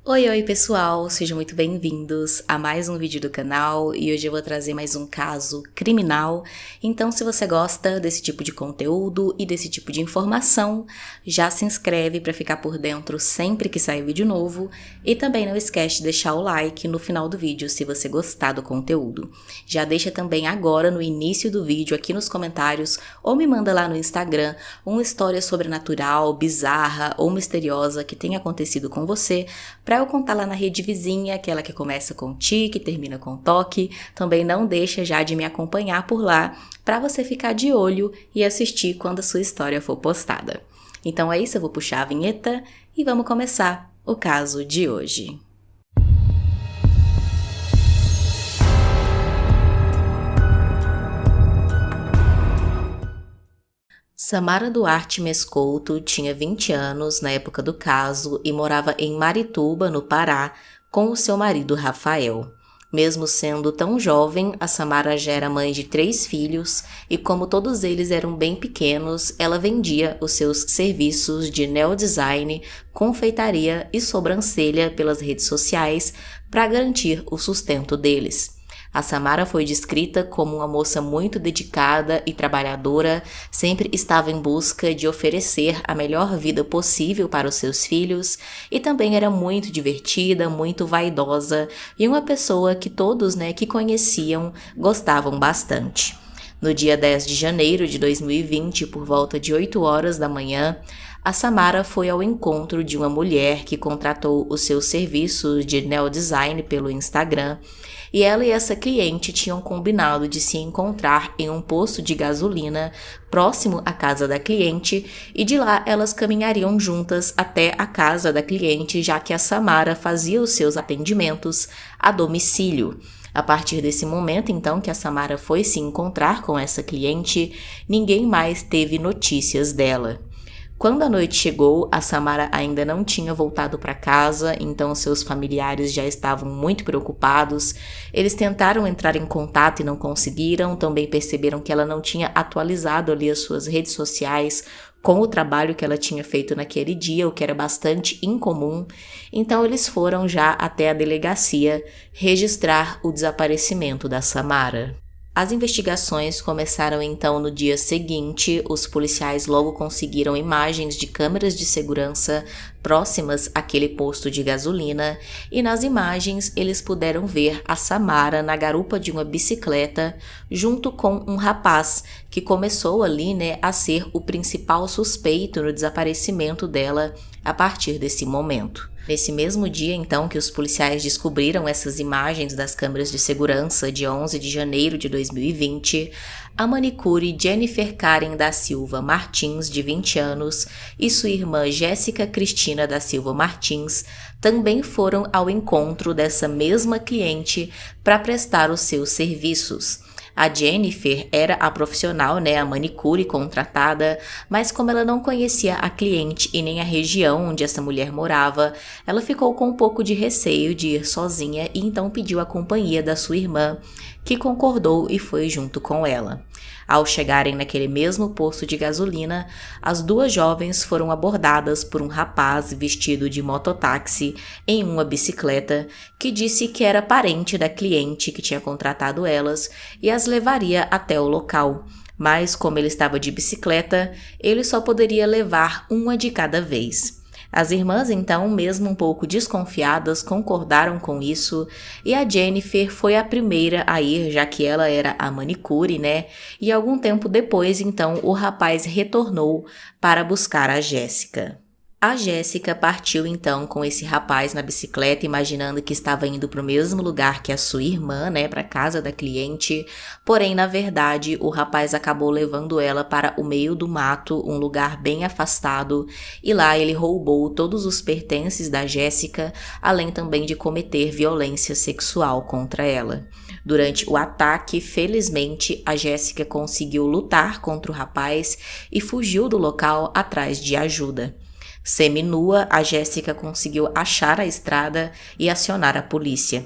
Oi pessoal, sejam muito bem-vindos a mais um vídeo do canal e hoje eu vou trazer mais um caso criminal. Então, se você gosta desse tipo de conteúdo e desse tipo de informação, já se inscreve para ficar por dentro sempre que sair vídeo novo e também não esquece de deixar o like no final do vídeo se você gostar do conteúdo. Já deixa também agora no início do vídeo aqui nos comentários ou me manda lá no Instagram uma história sobrenatural, bizarra ou misteriosa que tenha acontecido com você, para eu contar lá na rede vizinha, aquela que começa com ti, que termina com toque. Também não deixa já de me acompanhar por lá, para você ficar de olho e assistir quando a sua história for postada. Então é isso, eu vou puxar a vinheta e vamos começar o caso de hoje. Samara Duarte Mescouto tinha 20 anos na época do caso e morava em Marituba, no Pará, com o seu marido Rafael. Mesmo sendo tão jovem, a Samara já era mãe de 3 filhos e, como todos eles eram bem pequenos, ela vendia os seus serviços de neodesign, confeitaria e sobrancelha pelas redes sociais para garantir o sustento deles. A Samara foi descrita como uma moça muito dedicada e trabalhadora, sempre estava em busca de oferecer a melhor vida possível para os seus filhos e também era muito divertida, muito vaidosa e uma pessoa que todos, que conheciam, gostavam bastante. No dia 10 de janeiro de 2020, por volta de 8 horas da manhã, a Samara foi ao encontro de uma mulher que contratou os seus serviços de neodesign pelo Instagram e ela e essa cliente tinham combinado de se encontrar em um posto de gasolina próximo à casa da cliente e de lá elas caminhariam juntas até a casa da cliente, já que a Samara fazia os seus atendimentos a domicílio. A partir desse momento, então, que a Samara foi se encontrar com essa cliente, ninguém mais teve notícias dela. Quando a noite chegou, a Samara ainda não tinha voltado para casa, então seus familiares já estavam muito preocupados. Eles tentaram entrar em contato e não conseguiram, também perceberam que ela não tinha atualizado ali as suas redes sociais com o trabalho que ela tinha feito naquele dia, o que era bastante incomum. Então eles foram já até a delegacia registrar o desaparecimento da Samara. As investigações começaram então no dia seguinte. Os policiais logo conseguiram imagens de câmeras de segurança próximas àquele posto de gasolina e nas imagens eles puderam ver a Samara na garupa de uma bicicleta junto com um rapaz que começou ali, a ser o principal suspeito no desaparecimento dela a partir desse momento. Nesse mesmo dia, então, que os policiais descobriram essas imagens das câmeras de segurança de 11 de janeiro de 2020, a manicure Jennifer Karen da Silva Martins, de 20 anos, e sua irmã Jéssica Cristina da Silva Martins também foram ao encontro dessa mesma cliente para prestar os seus serviços. A Jennifer era a profissional, a manicure contratada, mas como ela não conhecia a cliente e nem a região onde essa mulher morava, ela ficou com um pouco de receio de ir sozinha e então pediu a companhia da sua irmã, que concordou e foi junto com ela. Ao chegarem naquele mesmo posto de gasolina, as duas jovens foram abordadas por um rapaz vestido de mototáxi em uma bicicleta que disse que era parente da cliente que tinha contratado elas e as levaria até o local. Mas como ele estava de bicicleta, ele só poderia levar uma de cada vez. As irmãs, então, mesmo um pouco desconfiadas, concordaram com isso e a Jennifer foi a primeira a ir, já que ela era a manicure, E algum tempo depois, então, o rapaz retornou para buscar a Jéssica. A Jéssica partiu então com esse rapaz na bicicleta, imaginando que estava indo para o mesmo lugar que a sua irmã, para a casa da cliente. Porém, na verdade, o rapaz acabou levando ela para o meio do mato, um lugar bem afastado, e lá ele roubou todos os pertences da Jéssica, além também de cometer violência sexual contra ela. Durante o ataque, felizmente, a Jéssica conseguiu lutar contra o rapaz e fugiu do local atrás de ajuda. Seminua, a Jéssica conseguiu achar a estrada e acionar a polícia.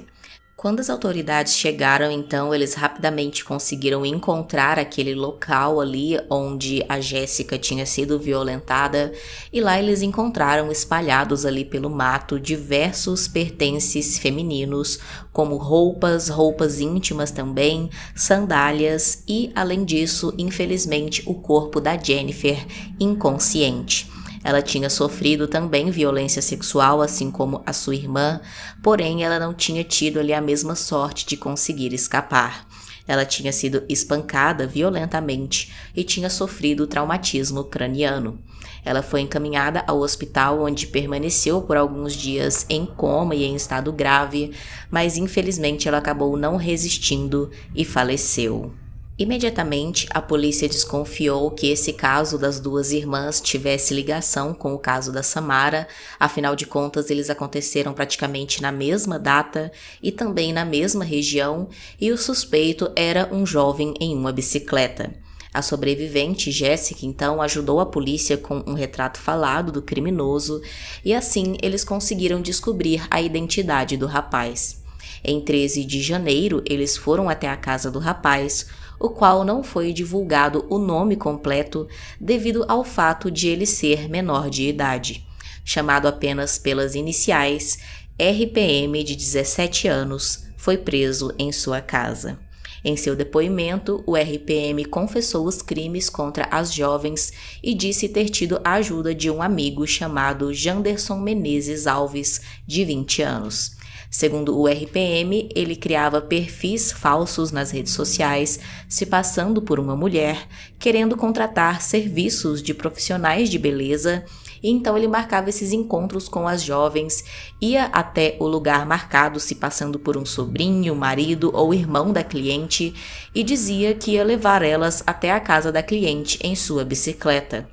Quando as autoridades chegaram, então, eles rapidamente conseguiram encontrar aquele local ali onde a Jéssica tinha sido violentada, e lá eles encontraram espalhados ali pelo mato diversos pertences femininos, como roupas íntimas também, sandálias e, além disso, infelizmente, o corpo da Jennifer inconsciente. Ela tinha sofrido também violência sexual, assim como a sua irmã, porém ela não tinha tido ali a mesma sorte de conseguir escapar. Ela tinha sido espancada violentamente e tinha sofrido traumatismo craniano. Ela foi encaminhada ao hospital, onde permaneceu por alguns dias em coma e em estado grave, mas infelizmente ela acabou não resistindo e faleceu. Imediatamente, a polícia desconfiou que esse caso das duas irmãs tivesse ligação com o caso da Samara, afinal de contas eles aconteceram praticamente na mesma data e também na mesma região, e o suspeito era um jovem em uma bicicleta. A sobrevivente Jéssica, então, ajudou a polícia com um retrato falado do criminoso e assim eles conseguiram descobrir a identidade do rapaz. Em 13 de janeiro, eles foram até a casa do rapaz, o qual não foi divulgado o nome completo devido ao fato de ele ser menor de idade. Chamado apenas pelas iniciais, RPM, de 17 anos, foi preso em sua casa. Em seu depoimento, o RPM confessou os crimes contra as jovens e disse ter tido a ajuda de um amigo chamado Janderson Menezes Alves, de 20 anos. Segundo o RPM, ele criava perfis falsos nas redes sociais, se passando por uma mulher, querendo contratar serviços de profissionais de beleza, e então ele marcava esses encontros com as jovens, ia até o lugar marcado se passando por um sobrinho, marido ou irmão da cliente e dizia que ia levar elas até a casa da cliente em sua bicicleta.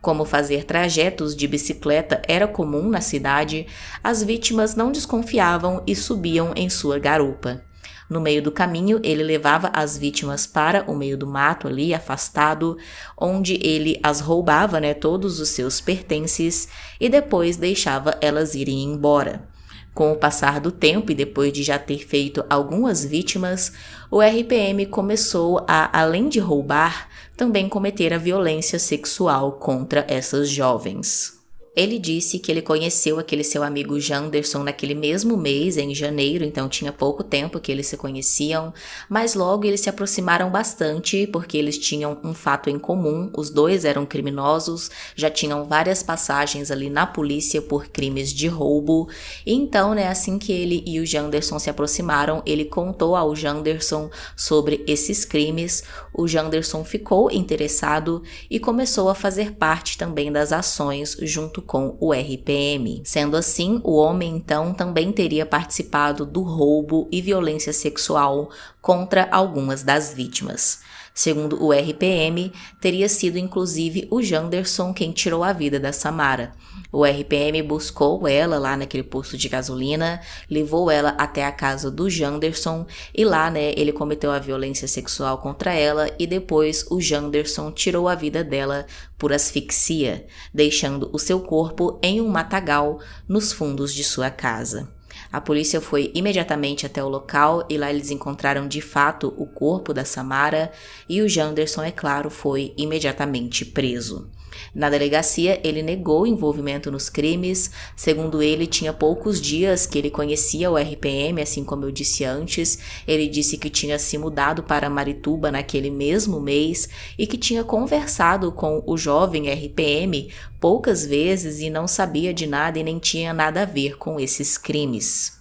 Como fazer trajetos de bicicleta era comum na cidade, as vítimas não desconfiavam e subiam em sua garupa. No meio do caminho, ele levava as vítimas para o meio do mato ali, afastado, onde ele as roubava, todos os seus pertences e depois deixava elas irem embora. Com o passar do tempo e depois de já ter feito algumas vítimas, o RPM começou a, além de roubar, também cometer a violência sexual contra essas jovens. Ele disse que ele conheceu aquele seu amigo Janderson naquele mesmo mês, em janeiro, então tinha pouco tempo que eles se conheciam, mas logo eles se aproximaram bastante porque eles tinham um fato em comum, os dois eram criminosos, já tinham várias passagens ali na polícia por crimes de roubo, e então, assim que ele e o Janderson se aproximaram, ele contou ao Janderson sobre esses crimes, o Janderson ficou interessado e começou a fazer parte também das ações junto com o RPM. Sendo assim, o homem então também teria participado do roubo e violência sexual contra algumas das vítimas. Segundo o RPM, teria sido inclusive o Janderson quem tirou a vida da Samara. O RPM buscou ela lá naquele posto de gasolina, levou ela até a casa do Janderson e lá, ele cometeu a violência sexual contra ela e depois o Janderson tirou a vida dela por asfixia, deixando o seu corpo em um matagal nos fundos de sua casa. A polícia foi imediatamente até o local e lá eles encontraram de fato o corpo da Samara e o Janderson, é claro, foi imediatamente preso. Na delegacia, ele negou envolvimento nos crimes. Segundo ele, tinha poucos dias que ele conhecia o RPM, assim como eu disse antes. Ele disse que tinha se mudado para Marituba naquele mesmo mês e que tinha conversado com o jovem RPM poucas vezes e não sabia de nada e nem tinha nada a ver com esses crimes.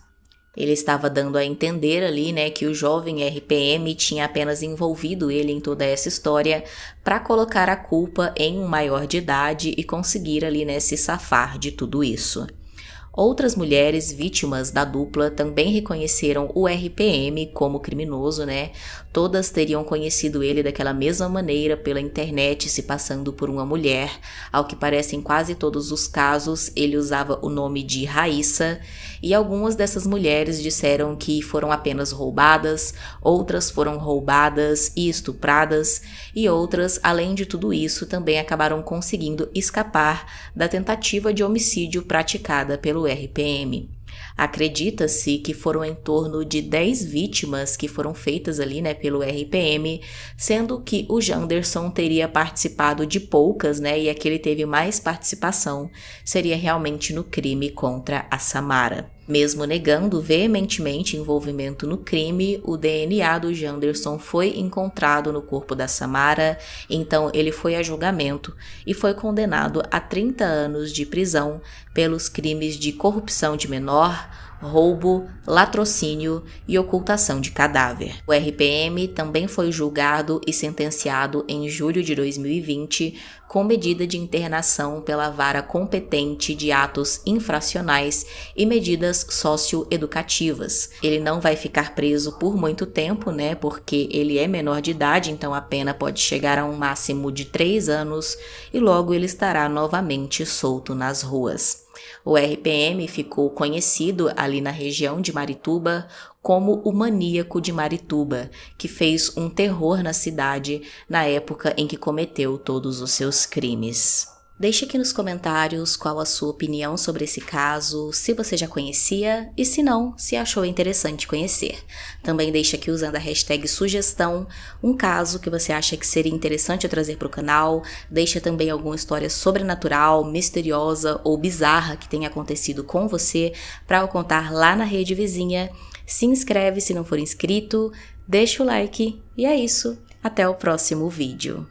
Ele estava dando a entender ali, que o jovem RPM tinha apenas envolvido ele em toda essa história para colocar a culpa em um maior de idade e conseguir ali, se safar de tudo isso. Outras mulheres vítimas da dupla também reconheceram o RPM como criminoso, Todas teriam conhecido ele daquela mesma maneira pela internet, se passando por uma mulher. Ao que parece, em quase todos os casos, ele usava o nome de Raíssa, e algumas dessas mulheres disseram que foram apenas roubadas, outras foram roubadas e estupradas, e outras, além de tudo isso, também acabaram conseguindo escapar da tentativa de homicídio praticada pelo RPM. Acredita-se que foram em torno de 10 vítimas que foram feitas ali, né, pelo RPM, sendo que o Janderson teria participado de poucas, né, e a que ele teve mais participação seria realmente no crime contra a Samara. Mesmo negando veementemente envolvimento no crime, o DNA do Janderson foi encontrado no corpo da Samara, então ele foi a julgamento e foi condenado a 30 anos de prisão pelos crimes de corrupção de menor, roubo, latrocínio e ocultação de cadáver. O RPM também foi julgado e sentenciado em julho de 2020 com medida de internação pela vara competente de atos infracionais e medidas socioeducativas. Ele não vai ficar preso por muito tempo, né, porque ele é menor de idade, então a pena pode chegar a um máximo de 3 anos e logo ele estará novamente solto nas ruas. O RPM ficou conhecido ali na região de Marituba como o maníaco de Marituba, que fez um terror na cidade na época em que cometeu todos os seus crimes. Deixe aqui nos comentários qual a sua opinião sobre esse caso, se você já conhecia e se não, se achou interessante conhecer. Também deixe aqui usando a hashtag sugestão um caso que você acha que seria interessante eu trazer para o canal. Deixa também alguma história sobrenatural, misteriosa ou bizarra que tenha acontecido com você para eu contar lá na rede vizinha. Se inscreve se não for inscrito, deixa o like e é isso. Até o próximo vídeo.